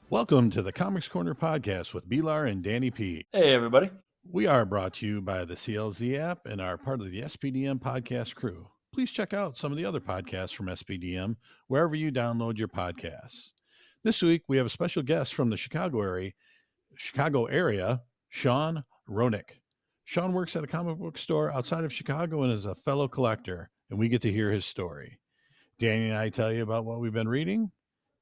Welcome to the Comix Corner Podcast with B-Lar and Danny P. Hey, everybody. We are brought to you by the CLZ App and are part of the SPDM Podcast Crew. Please check out some of the other podcasts from SPDM wherever you download your podcasts. This week, we have a special guest from the Chicago area, Sean Hronek. Sean works at a comic book store outside of Chicago and is a fellow collector, and we get to hear his story. Danny and I tell you about what we've been reading,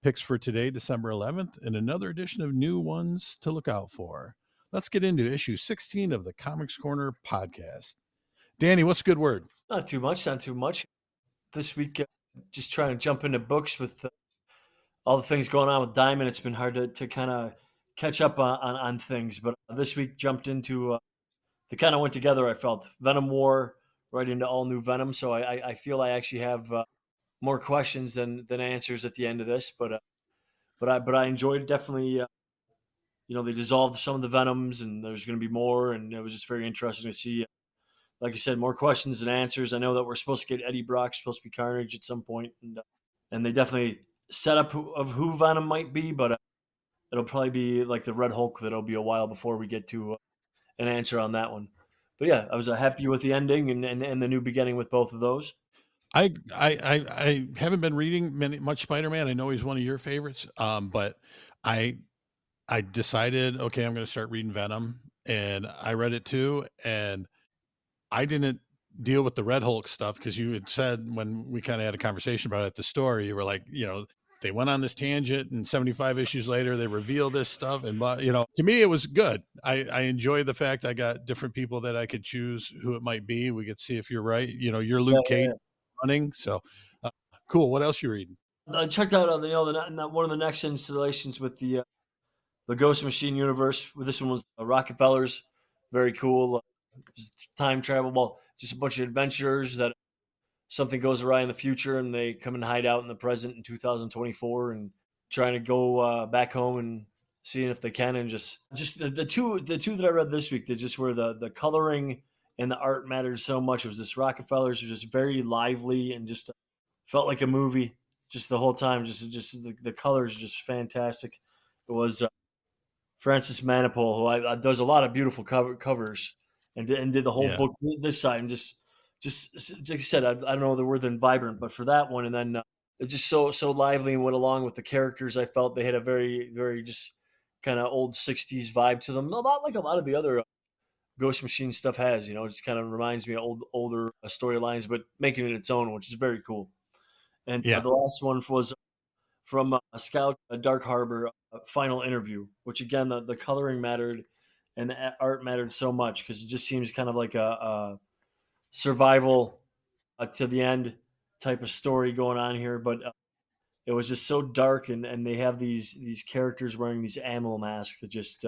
picks for today, December 11th, and another edition of new ones to look out for. Let's get into issue 16 of the Comix Corner Podcast. Danny, what's a good word? Not too much. This week, just trying to jump into books with all the things going on with Diamond. It's been hard to kind of catch up on things. But this week jumped into, they kind of went together, I felt. Venom War right into all new Venom. So I feel I actually have more questions than answers at the end of this. But I enjoyed it. Definitely, they dissolved some of the Venoms and there's going to be more. And it was just very interesting to see. Like I said, more questions than answers. I know that we're supposed to get Eddie Brock, supposed to be Carnage at some point, and they definitely set up who Venom might be, but it'll probably be like the Red Hulk. That'll be a while before we get to an answer on that one. But yeah, I was happy with the ending and the new beginning with both of those. I haven't been reading much Spider-Man. I know he's one of your favorites, but I decided, okay, I'm going to start reading Venom, and I read it too, and I didn't deal with the Red Hulk stuff because you had said when we kind of had a conversation about it at the store, you were like, they went on this tangent and 75 issues later, they reveal this stuff. And, to me, it was good. I enjoy the fact I got different people that I could choose who it might be. We could see if you're right. You're Luke Cage running. So cool. What else you reading? I checked out one of the next installations with the Ghost Machine universe. This one was Rockefellers. Very cool. Time travel, well, just a bunch of adventurers that something goes awry in the future and they come and hide out in the present in 2024 and trying to go back home and seeing if they can. And just the two that I read this week, they just were the coloring and the art mattered so much. It was this Rockefellers was just very lively and just felt like a movie just the whole time. Just the colors just fantastic. It was Francis Manipul, who does a lot of beautiful covers. And did the whole book this side, and just like I said, I don't know the word than vibrant, but for that one, and then it just so lively and went along with the characters. I felt they had a very very just kind of old '60s vibe to them, not like a lot of the other Ghost Machine stuff has. It just kind of reminds me of older storylines, but making it its own, which is very cool. And the last one was from Scout Dark Harbor final interview, which again the coloring mattered. And the art mattered so much because it just seems kind of like a survival to the end type of story going on here. But it was just so dark, and they have these characters wearing these animal masks that just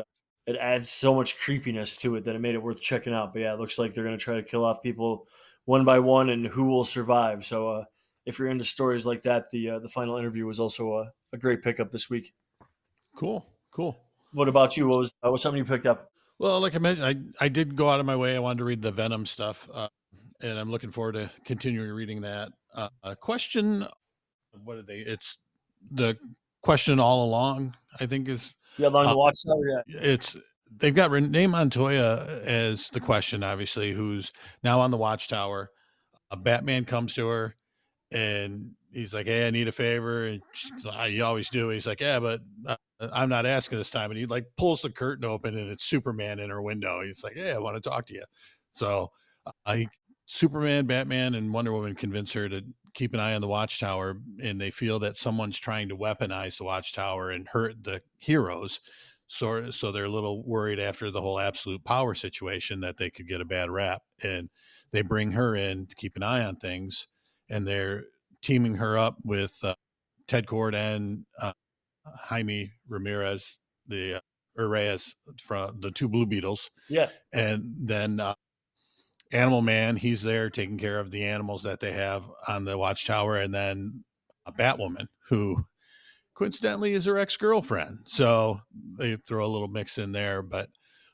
it adds so much creepiness to it that it made it worth checking out. But yeah, it looks like they're going to try to kill off people one by one, and who will survive. So if you're into stories like that, the final interview was also a great pickup this week. Cool. What about you? What was something you picked up? Well, like I mentioned, I did go out of my way. I wanted to read the Venom stuff, and I'm looking forward to continuing reading that. Question, what are they? It's the question all along, I think is. Yeah, along the Watchtower, yeah. They've got Renee Montoya as the question, obviously, who's now on the Watchtower. A Batman comes to her, and he's like, "Hey, I need a favor," and you always do. He's like, "Yeah, but I'm not asking this time." And he like pulls the curtain open, and it's Superman in her window. He's like, "Hey, I want to talk to you." So Superman, Batman, and Wonder Woman convince her to keep an eye on the Watchtower, and they feel that someone's trying to weaponize the Watchtower and hurt the heroes. So they're a little worried after the whole absolute power situation that they could get a bad rap, and they bring her in to keep an eye on things, and they're teaming her up with Ted Kord and Jaime Ramirez, Reyes from the two Blue Beetles. Yeah. And then Animal Man, he's there taking care of the animals that they have on the Watchtower. And then a Batwoman, who coincidentally is her ex-girlfriend. So they throw a little mix in there, but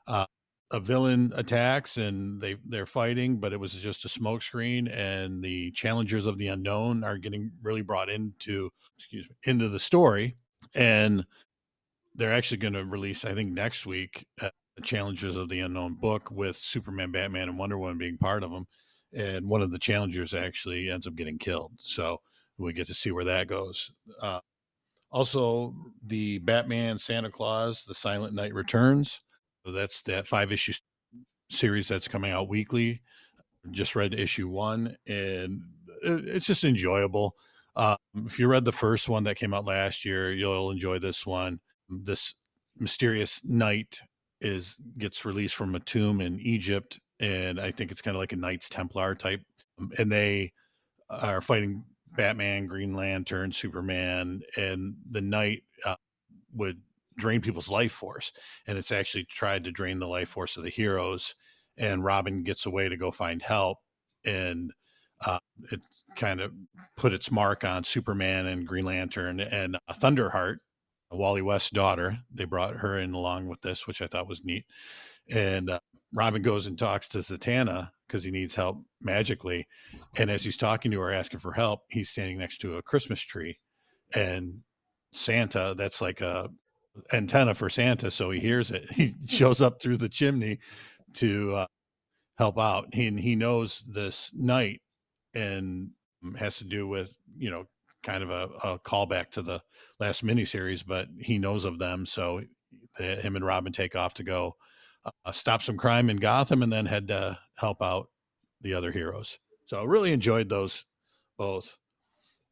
a villain attacks and they're fighting, but it was just a smokescreen, and the challengers of the unknown are getting really brought into the story. And they're actually going to release, I think, next week, the Challengers of the Unknown book with Superman, Batman, and Wonder Woman being part of them. And one of the challengers actually ends up getting killed. So we get to see where that goes. Also, the Batman Santa Claus, The Silent Night Returns. So that's that 5-issue series that's coming out weekly. Just read issue 1, and it's just enjoyable. If you read the first one that came out last year, you'll enjoy this one. This mysterious knight gets released from a tomb in Egypt, and I think it's kind of like a Knights Templar type. And they are fighting Batman, Green Lantern, Superman, and the knight would drain people's life force, and it's actually tried to drain the life force of the heroes. And Robin gets away to go find help, and it kind of put its mark on Superman and Green Lantern and Thunderheart, Wally West's daughter. They brought her in along with this, which I thought was neat. And Robin goes and talks to Zatanna because he needs help magically. And as he's talking to her, asking for help, he's standing next to a Christmas tree. And Santa, that's like a antenna for Santa, so he hears it. He shows up through the chimney to help out. He knows this knight, and has to do with, kind of a callback to the last miniseries, but he knows of them. So him and Robin take off to go stop some crime in Gotham and then head to help out the other heroes. So I really enjoyed those both.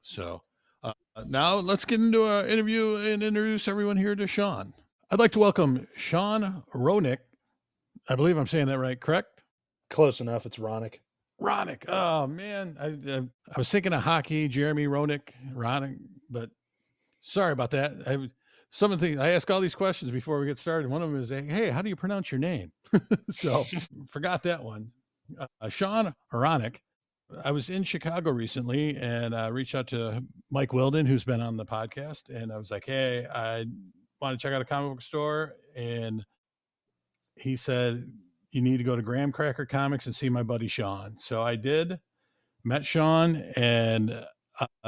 So now let's get into an interview and introduce everyone here to Sean. I'd like to welcome Sean Hronek. I believe I'm saying that right, correct? Close enough. It's Hronek. Hronek. Oh man, I was thinking of hockey, Jeremy Hronek, but sorry about that. Some of the things I ask all these questions before we get started. One of them is, "Hey, how do you pronounce your name?" So forgot that one. Sean Hronek. I was in Chicago recently and reached out to Mike Wilden, who's been on the podcast, and I was like, "Hey, I want to check out a comic book store," and he said, "You need to go to Graham Cracker Comics and see my buddy Sean." So I did, met Sean, and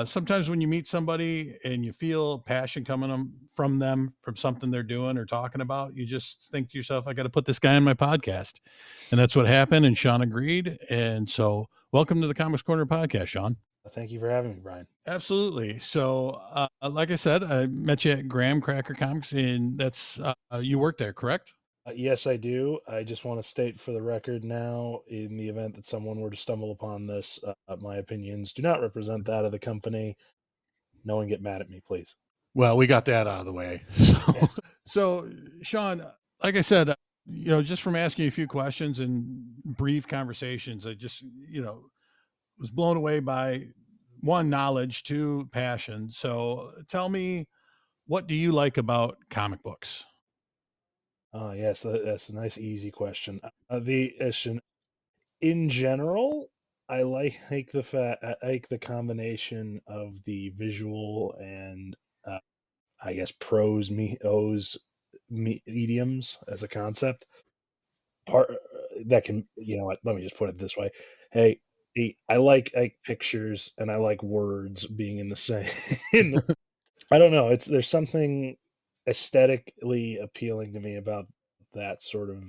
sometimes when you meet somebody and you feel passion coming from them, from something they're doing or talking about, you just think to yourself, I got to put this guy on my podcast. And that's what happened. And Sean agreed. And so welcome to the Comix Corner Podcast, Sean. Thank you for having me, Brian. Absolutely. So like I said, I met you at Graham Cracker Comics, and that's you work there, correct? Yes, I do. I just want to state for the record now, in the event that someone were to stumble upon this, my opinions do not represent that of the company. No one get mad at me, please. Well, we got that out of the way. So Sean, like I said, just from asking you a few questions and brief conversations, I just, was blown away by, one, knowledge, two, passion. So tell me, what do you like about comic books? Yes, that's a nice, easy question. In general, I like I like the combination of the visual and I guess prose mediums as a concept. That can, let me just put it this way. Hey, I like pictures and I like words being in the same. I don't know. There's something aesthetically appealing to me about that sort of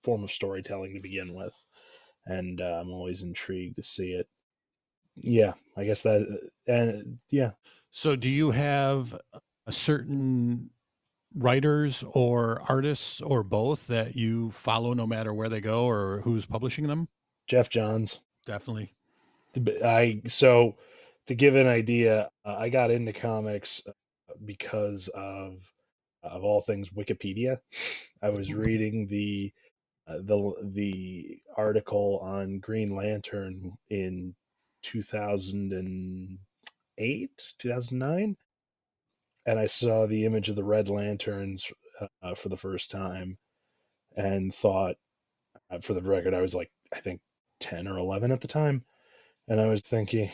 form of storytelling to begin with, and I'm always intrigued to see it. Yeah, I guess that, and yeah. So do you have a certain writers or artists or both that you follow no matter where they go or who's publishing them? Jeff Johns. Definitely. So to give an idea, I got into comics because of all things Wikipedia. I was reading the article on Green Lantern in 2008, 2009, and I saw the image of the Red Lanterns for the first time, and thought, for the record, I was like, I think 10 or 11 at the time, and I was thinking,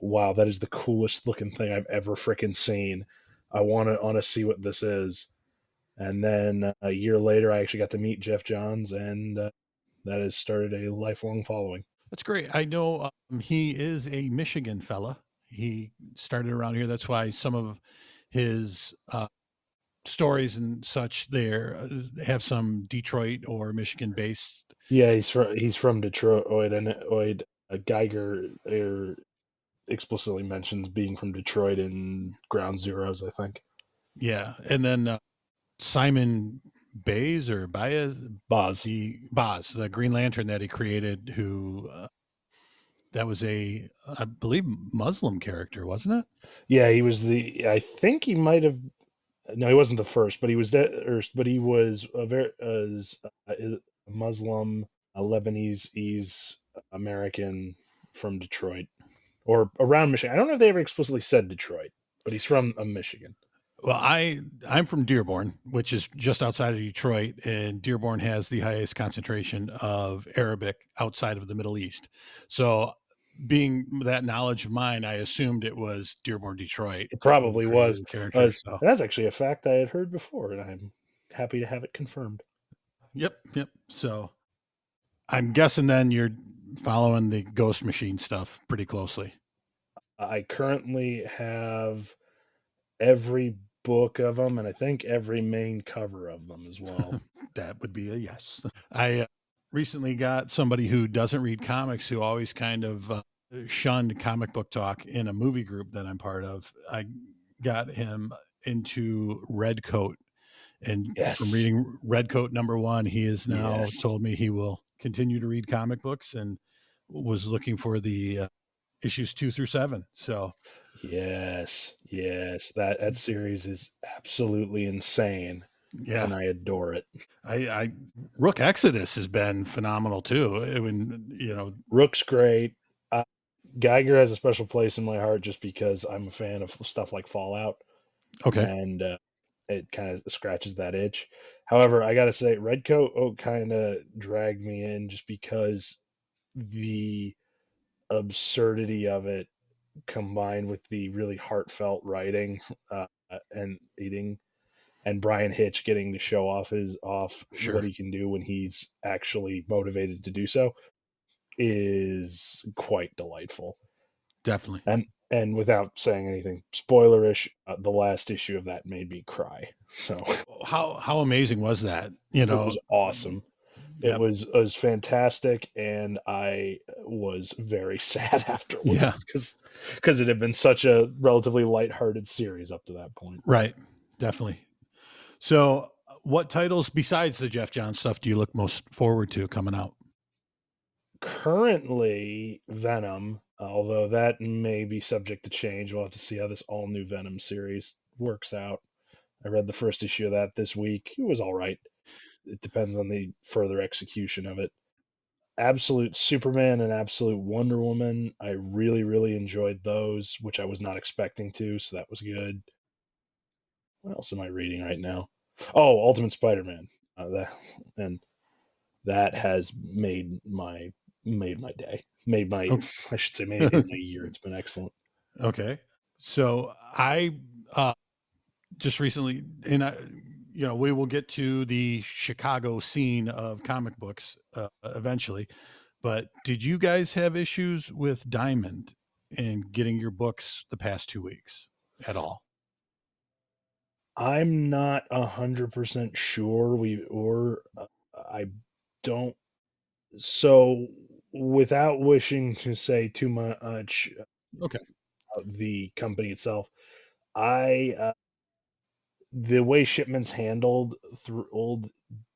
wow, that is the coolest looking thing I've ever freaking seen. I want to see what this is. And then a year later, I actually got to meet Jeff Johns, and that has started a lifelong following. That's great. I know he is a Michigan fella. He started around here. That's why some of his stories and such there have some Detroit or Michigan based. Yeah, he's from Detroit, and Geiger explicitly mentions being from Detroit in Ground Zeroes, I think. Yeah, and then Simon Baez or Baez, Boz. the Green Lantern that he created, who that was a, I believe, Muslim character, wasn't it? Yeah, he was I think he might have. No, he wasn't the first, but he was but he was a Muslim, a Lebanese, American from Detroit or around Michigan. I don't know if they ever explicitly said Detroit, but he's from Michigan. Well, I'm from Dearborn, which is just outside of Detroit, and Dearborn has the highest concentration of Arabic outside of the Middle East. So, being that knowledge of mine, I assumed it was Dearborn, Detroit. It probably was. Character. So. That's actually a fact I had heard before, and I'm happy to have it confirmed. Yep. So, I'm guessing then you're following the Ghost Machine stuff pretty closely. I currently have every book of them, and I think every main cover of them as well. That would be a yes. I recently got somebody who doesn't read comics, who always kind of shunned comic book talk in a movie group that I'm part of. I got him into Red Coat, and from reading Red Coat #1, he has now told me he will continue to read comic books and was looking for the issues 2 through 7. So yes, that series is absolutely insane. Yeah, and I adore it. I Rook Exodus has been phenomenal too. Rook's great. Geiger has a special place in my heart just because I'm a fan of stuff like Fallout. Okay, and it kind of scratches that itch. However, I gotta say, Red Coat kind of dragged me in just because the absurdity of it combined with the really heartfelt writing and eating, and Brian Hitch getting to show off what he can do when he's actually motivated to do so is quite delightful. Definitely. And without saying anything spoilerish, the last issue of that made me cry. So how amazing was that? It was awesome. Yep. It was fantastic, and I was very sad afterwards. Yeah, because it had been such a relatively lighthearted series up to that point. Right, definitely. So, what titles besides the Jeff Johns stuff do you look most forward to coming out? Currently, Venom, although that may be subject to change. We'll have to see how this all new Venom series works out. I read the first issue of that this week. It was all right. It depends on the further execution of it. Absolute Superman and Absolute Wonder Woman, I really, really enjoyed those, which I was not expecting to, so that was good. What else am I reading right now? Oh, Ultimate Spider-Man. That has made my day. I should say made my year. It's been excellent. Okay. So I just recently, and we will get to the Chicago scene of comic books eventually, but did you guys have issues with Diamond in getting your books the past 2 weeks at all? I'm not 100% sure. I don't. So, without wishing to say too much, okay, about the company itself, the way shipments handled through old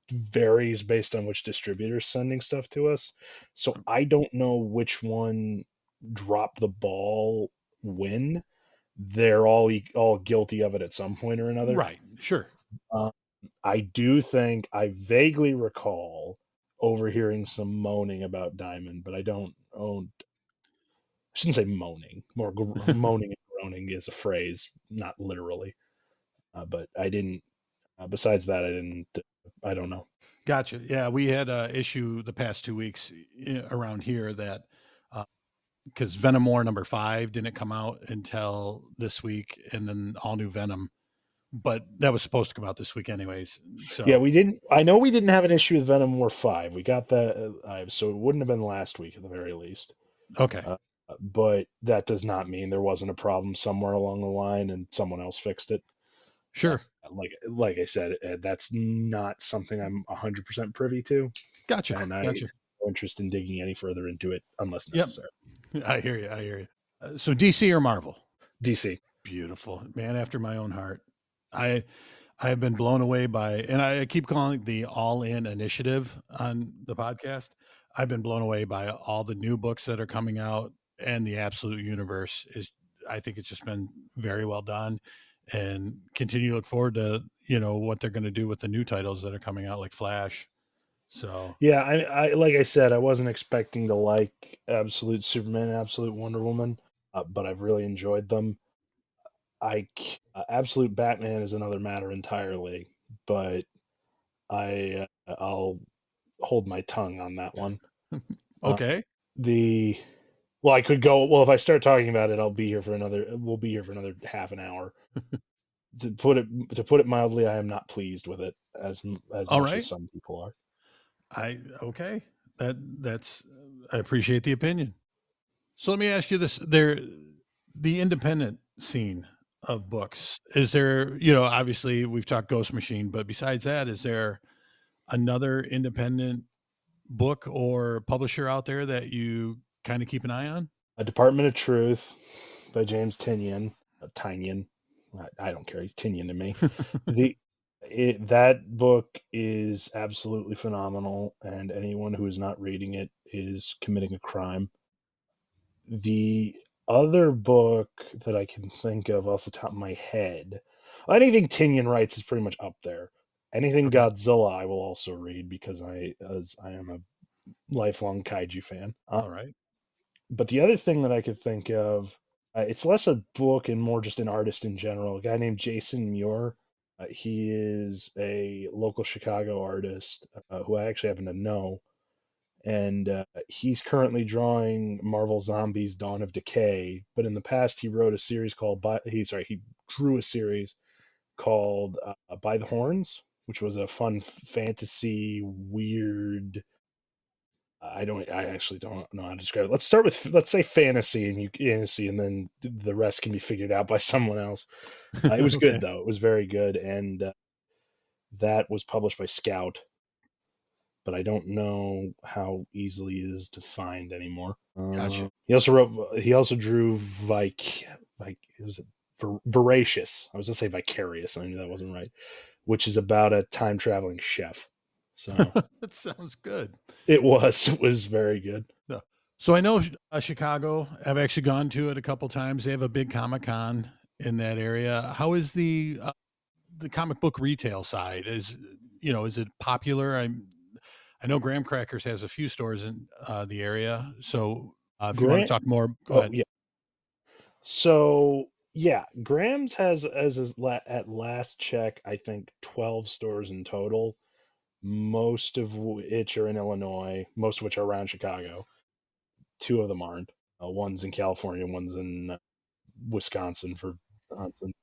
varies based on which distributor's sending stuff to us. So I don't know which one dropped the ball when. They're all guilty of it at some point or another. Right, sure. I do think I vaguely recall overhearing some moaning about Diamond, but I shouldn't say moaning. More moaning and groaning is a phrase, not literally. But I didn't. Besides that, I don't know. Gotcha. Yeah, we had an issue the past 2 weeks around here that because Venom War #5 didn't come out until this week, and then all new Venom, but that was supposed to come out this week anyways. So yeah, we didn't. I know we didn't have an issue with Venom War 5. We got that, so it wouldn't have been last week at the very least. Okay. but that does not mean there wasn't a problem somewhere along the line and someone else fixed it. Sure. Like I said, that's not something I'm 100% privy to, Gotcha. and I have no interest in digging any further into it unless necessary. I hear you. So DC or Marvel? DC. Beautiful. Man after my own heart. I have been blown away by, and I keep calling it the All In Initiative on the podcast. I've been blown away by all the new books that are coming out, and the Absolute Universe is, I think it's just been very well done, and continue to look forward to, what they're going to do with the new titles that are coming out, like Flash. So yeah, I like I said, I wasn't expecting to like Absolute Superman and Absolute Wonder Woman, but I've really enjoyed them. Absolute Batman is another matter entirely, but I'll hold my tongue on that one. okay. I could go. Well, if I start talking about it, we'll be here for another half an hour. To put it mildly, I am not pleased with it as much as some people are. I appreciate the opinion. So let me ask you this: the independent scene of books, is there? Obviously we've talked Ghost Machine, but besides that, is there another independent book or publisher out there that you kind of keep an eye on? A Department of Truth by James Tynion. Tynion. I don't care. He's Tynion to me. That book is absolutely phenomenal, and anyone who is not reading it is committing a crime. The other book that I can think of off the top of my head, anything Tynion writes is pretty much up there. Anything Godzilla I will also read because I am a lifelong kaiju fan. All right. But the other thing that I could think of, it's less a book and more just an artist in general. A guy named Jason Muir. He is a local Chicago artist who I actually happen to know. And he's currently drawing Marvel Zombies: Dawn of Decay. But in the past, he wrote a series he drew a series called By the Horns, which was a fun fantasy, weird. I actually don't know how to describe it. Let's say fantasy, and then the rest can be figured out by someone else. It was good though. It was very good, and that was published by Scout. But I don't know how easily it is to find anymore. Gotcha. He also drew Voracious. I was gonna say Vicarious. I knew that wasn't right. Which is about a time traveling chef. So that sounds good. It was very good. Yeah. So I know Chicago. I've actually gone to it a couple times. They have a big Comic-Con in that area. How is the comic book retail side? Is it popular? I know Graham Crackers has a few stores in the area. So if you want to talk more, go ahead. Yeah. So yeah, Graham's has at last check, I think 12 stores in total, most of which are in Illinois, most of which are around Chicago. 2 of them aren't. One's in California, one's in Wisconsin for Wisconsin.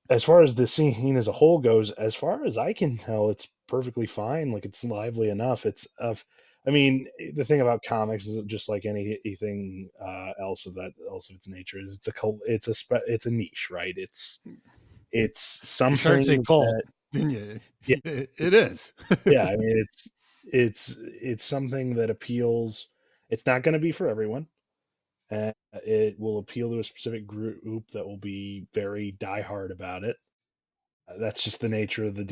As far as the scene as a whole goes, as far as I can tell, it's perfectly fine. Like, it's lively enough. I mean, the thing about comics is just like anything else of its nature is it's a niche, right? It's something. You started to say cult, didn't you? Yeah, it is. Yeah, I mean, it's something that appeals. It's not going to be for everyone. And it will appeal to a specific group that will be very diehard about it. That's just the nature of the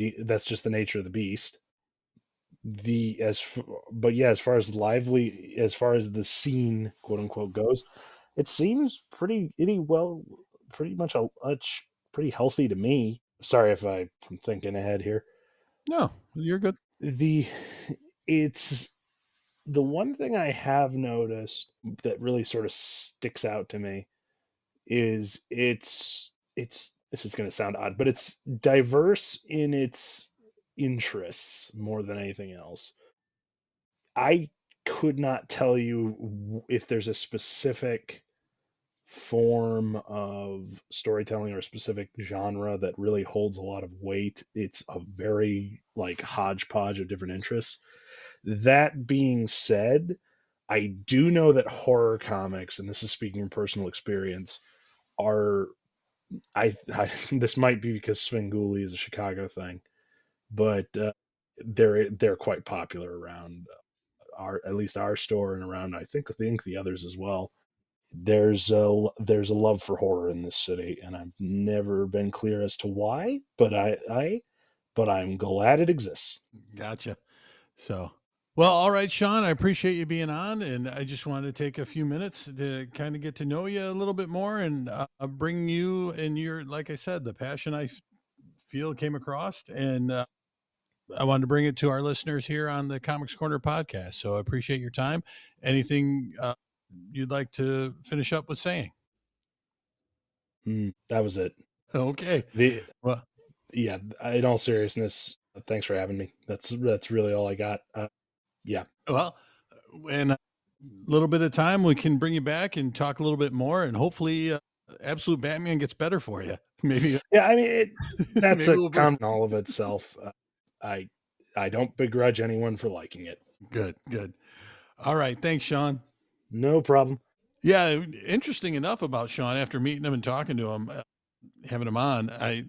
beast. As far as the scene, quote unquote, goes, it seems pretty healthy to me. Sorry if I'm thinking ahead here. No, you're good. It's the one thing I have noticed that really sort of sticks out to me is it's this is going to sound odd, but it's diverse in its interests more than anything else. I could not tell you if there's a specific form of storytelling or a specific genre that really holds a lot of weight. It's a very hodgepodge of different interests. That being said, I do know that horror comics, and this is speaking from personal experience, are this might be because Svengoolie is a Chicago thing, but they're quite popular around at least our store and around I think the others as well. There's a love for horror in this city, and I've never been clear as to why, but I'm glad it exists. Gotcha. So, well, all right, Sean, I appreciate you being on, and I just wanted to take a few minutes to kind of get to know you a little bit more and bring you and your, like I said, the passion I feel came across, and I wanted to bring it to our listeners here on the Comix Corner podcast. So I appreciate your time. Anything you'd like to finish up with saying? That was it. Okay. Well, Yeah, in all seriousness, thanks for having me. That's really all I got. Yeah. Well, in a little bit of time, we can bring you back and talk a little bit more, and hopefully, Absolute Batman gets better for you. Maybe. Yeah, I mean, that's maybe a we'll comment in all of itself. I I don't begrudge anyone for liking it. Good, good. All right, thanks, Sean. No problem. Yeah, interesting enough about Sean. After meeting him and talking to him, having him on, I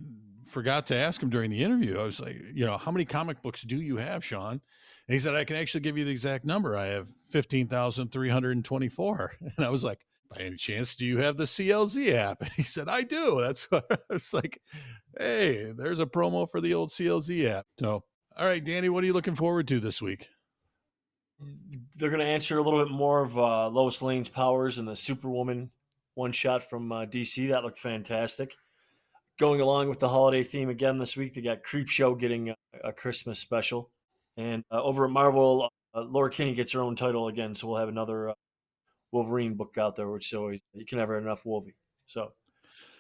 forgot to ask him during the interview. I was like, how many comic books do you have, Sean? And he said, I can actually give you the exact number. I have 15,324. And I was like, by any chance, do you have the CLZ app? And he said, I do. That's what I was like, hey, there's a promo for the old CLZ app. So, all right, Danny, what are you looking forward to this week? They're going to answer a little bit more of Lois Lane's powers and the Superwoman one shot from DC. That looked fantastic. Going along with the holiday theme again this week, they got Creepshow getting a Christmas special. And over at Marvel, Laura Kinney gets her own title again, so we'll have another Wolverine book out there, which is always, you can never have enough Wolvie. So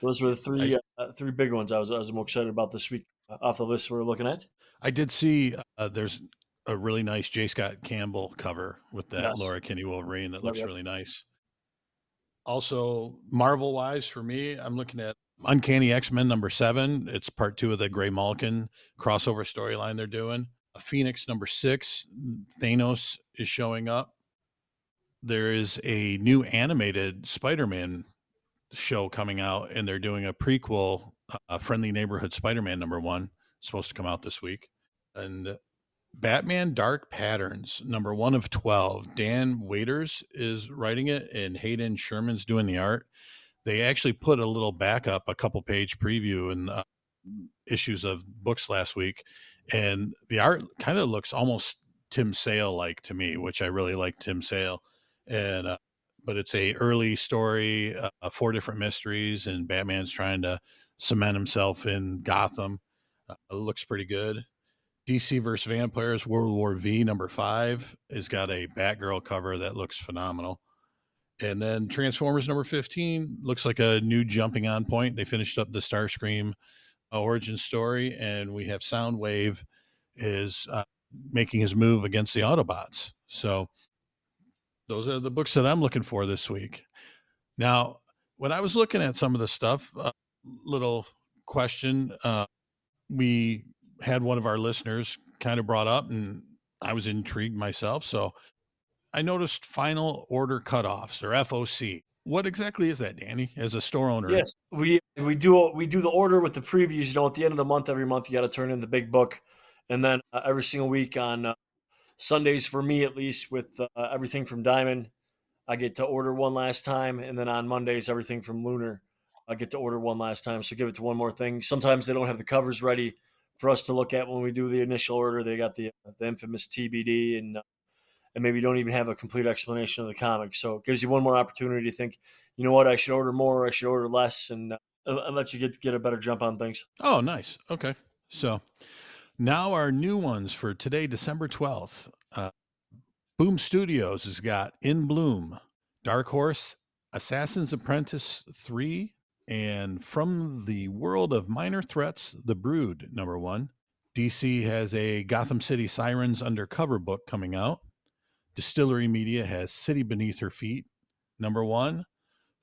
those were the three big ones I was more excited about this week off the list we're looking at. I did see there's a really nice J. Scott Campbell cover with that Laura Kinney Wolverine that looks really nice. Also, Marvel-wise, for me, I'm looking at Uncanny X-Men #7. It's part 2 of the Gray Malkin crossover storyline they're doing. Phoenix #6, Thanos is showing up. There is a new animated Spider-Man show coming out, and they're doing a prequel, Friendly Neighborhood Spider-Man #1, supposed to come out this week. And Batman Dark Patterns, #1 of 12. Dan Waiters is writing it, and Hayden Sherman's doing the art. They actually put a little backup, a couple page preview in issues of books last week, and the art kind of looks almost Tim Sale like to me, which I really like Tim Sale. And but it's a early story, 4 different mysteries, and Batman's trying to cement himself in Gotham. It looks pretty good. DC vs. Vampires World War V #5 has got a Batgirl cover that looks phenomenal. And then Transformers #15 looks like a new jumping on point. They finished up the Starscream origin story, and we have Soundwave is making his move against the Autobots. So those are the books that I'm looking for this week. Now, when I was looking at some of the stuff, little question, we had one of our listeners kind of brought up, and I was intrigued myself. So I noticed final order cutoffs, or FOC. What exactly is that, Danny, as a store owner? Yes, we do the order with the previews. At the end of the month, every month, you got to turn in the big book. And then every single week on Sundays, for me at least, with everything from Diamond, I get to order one last time. And then on Mondays, everything from Lunar, I get to order one last time. So give it to one more thing. Sometimes they don't have the covers ready for us to look at when we do the initial order. They got the infamous TBD, and maybe don't even have a complete explanation of the comic. So it gives you one more opportunity to think, you know what, I should order more, I should order less, and let you get a better jump on things. Oh, nice. Okay. So now our new ones for today, December 12th. Boom Studios has got In Bloom, Dark Horse, Assassin's Apprentice 3, and From the World of Minor Threats, The Brood #1. DC has a Gotham City Sirens Undercover book coming out. Distillery Media has City Beneath Her Feet #1.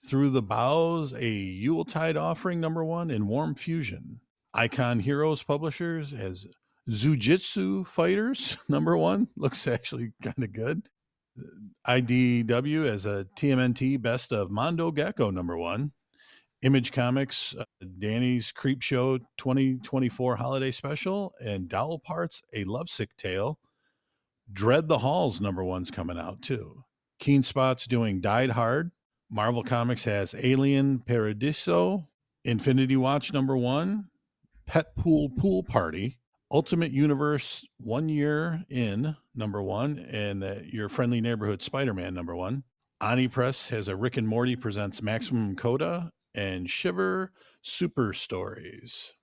Through the Boughs, a Yuletide Offering #1, and Warm Fusion. Icon Heroes Publishers has Zujitsu Fighters #1. Looks actually kind of good. IDW as a TMNT Best of Mondo Gecko #1. Image Comics, Danny's Creep Show 2024 Holiday Special, and Dowel Parts, A Lovesick Tale. Dread the Halls #1's coming out too. Keen Spot's doing Died Hard. Marvel Comics has Alien Paradiso, Infinity Watch #1, Pet Pool Party, Ultimate Universe 1 Year In #1, and Your Friendly Neighborhood Spider-Man #1. Ani Press has a Rick and Morty Presents Maximum Coda and Shiver Super Stories.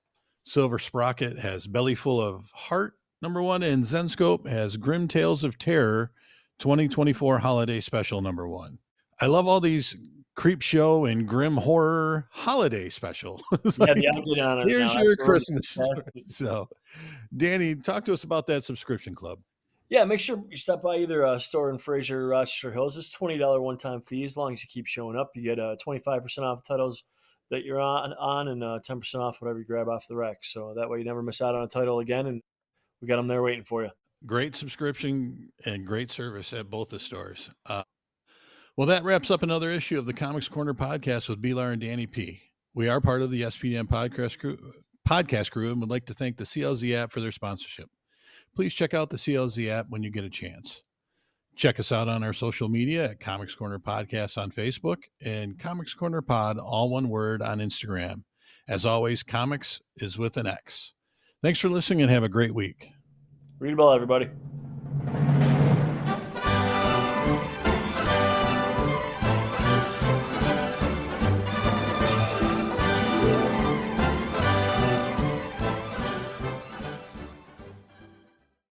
Silver Sprocket has Belly Full of Heart #1, and Zenscope has Grim Tales of Terror 2024 Holiday Special #1. I love all these Creep Show and Grim Horror Holiday Special. Yeah, the update on it. Here's now. your Absolutely Christmas. fantastic. So, Danny, talk to us about that subscription club. Yeah, make sure you stop by either a store in Fraser or Rochester Hills. It's $20 one-time fee. As long as you keep showing up, you get 25% off titles that you're on and 10% off whatever you grab off the rack. So that way you never miss out on a title again, and we got them there waiting for you. Great subscription and great service at both the stores. Well, that wraps up another issue of the Comix Corner Podcast with B-Lar and Danny P. We are part of the SPDM Podcast Crew and would like to thank the CLZ App for their sponsorship. Please check out the CLZ App when you get a chance. Check us out on our social media at Comix Corner Podcast on Facebook and Comix Corner Pod, all one word, on Instagram. As always, Comix is with an X. Thanks for listening and have a great week. Read the ball, everybody.